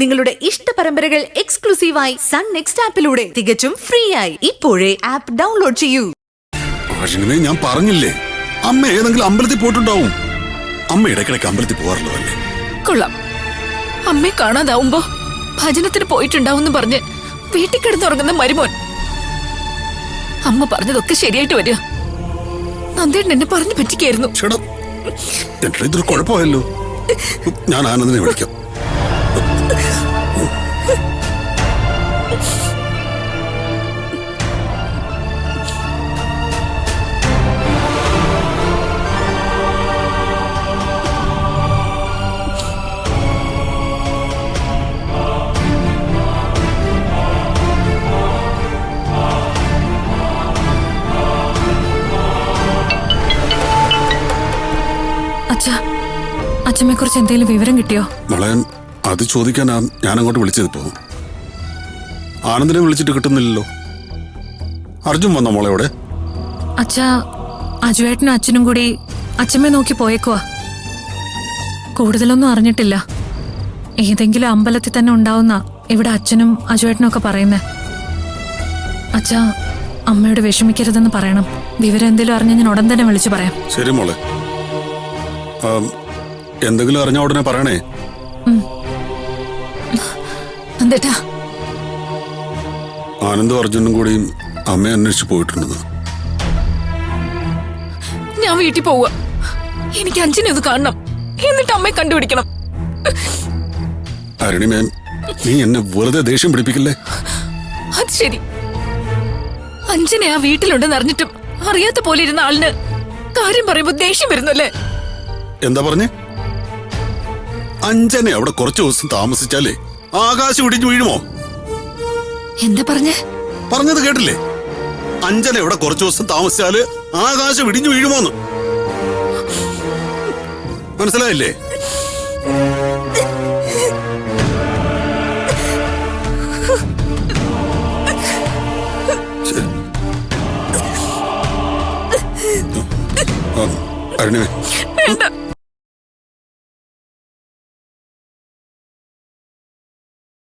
നിങ്ങളുടെ ഇഷ്ട പരമ്പരകൾ എക്സ്ക്ലൂസീവായി സൺ നെക്സ്റ്റ് ആപ്പിലൂടെ തികച്ചും ഫ്രീ ആയി ഇപ്പോഴേ ആപ്പ് ഡൗൺലോഡ് ചെയ്യൂ. ഞാൻ പറഞ്ഞില്ലേ, അമ്മ ഏതെങ്കിലും അമ്പലത്തിൽ പോയിട്ടുണ്ടാവും. അമ്മ ഇടയ്ക്കിടയ്ക്ക് അമ്പലത്തിൽ പോകാറുള്ളൂ അല്ലേ? കൊള്ളാം. അമ്മയെ കാണാതാവുമ്പോ ഭജനത്തിന് പോയിട്ടുണ്ടാവും പറഞ്ഞ് വീട്ടിൽ കിടന്നുറങ്ങുന്ന മരുമോൻ. അമ്മ പറഞ്ഞതൊക്കെ ശരിയായിട്ട് വരിക. നന്ദേട്ടൻ എന്നെ പറഞ്ഞു പറ്റിക്കായിരുന്നു. ഇതൊരു കുഴപ്പമായല്ലോ. ഞാൻ ആനന്ദിനെ വിളിക്കാം. അച്ഛമ്മയെ കുറിച്ച് എന്തെങ്കിലും വിവരം കിട്ടിയോ? മോളെ, അത് ചോദിക്കാനാ ഞാൻ അങ്ങോട്ട് വിളിച്ചത്. ഇപ്പോ ആനന്ദിനെ വിളിച്ചിട്ട് കിട്ടുന്നില്ലല്ലോ. അർജുൻ വന്നോ മോളെയോടെ? അച്ഛാ, അജുവേട്ടനും അച്ഛനും കൂടി അച്ഛമ്മയെ നോക്കി പോയേക്കുവാ. കൂടുതലൊന്നും അറിഞ്ഞിട്ടില്ല. ഏതെങ്കിലും അമ്പലത്തിൽ തന്നെ ഉണ്ടാവുന്ന ഇവിടെ അച്ഛനും അജുവേട്ടനും ഒക്കെ പറയുന്നേ. അച്ഛാ, അമ്മയോട് വിഷമിക്കരുതെന്ന് പറയണം. വിവരം എന്തെങ്കിലും അറിഞ്ഞ ഞാൻ ഉടൻ തന്നെ വിളിച്ചു പറയാം. ശരി മോളെ, എന്തെങ്കിലും അറിഞ്ഞ ഉടനെ പറയണേ. ആനന്ദും അർജുനും കൂടി അമ്മയെ അന്വേഷിച്ച് പോയിട്ടുണ്ടെന്ന്. ഞാൻ വീട്ടിൽ പോവുക. എനിക്ക് അഞ്ജനെ ഒന്ന് കാണണം. എന്നിട്ട് അമ്മയെ കണ്ടുപിടിക്കണം. അരുണിമേൻ, നീ എന്നെ വെറുതെ ദേഷ്യം പിടിപ്പിക്കില്ലേ? അത് ശരി. അഞ്ജനെ ആ വീട്ടിലുണ്ടെന്ന് അറിഞ്ഞിട്ടും അറിയാത്ത പോലെ ഇരുന്ന ആളിന് കാര്യം പറയുമ്പോ ദേഷ്യം വരുന്നല്ലേ? എന്താ പറഞ്ഞേ? അഞ്ജനെ അവിടെ കുറച്ചു ദിവസം താമസിച്ചാലേ ആകാശം ഇടിഞ്ഞു വീഴുമോ? എന്താ പറഞ്ഞേ? പറഞ്ഞത് കേട്ടില്ലേ? അഞ്ജന ഇവിടെ കുറച്ചു ദിവസം താമസിച്ചാല് ആകാശം ഇടിഞ്ഞു വീഴുമോന്ന്. മനസ്സിലായില്ലേ? അരുണിമേ,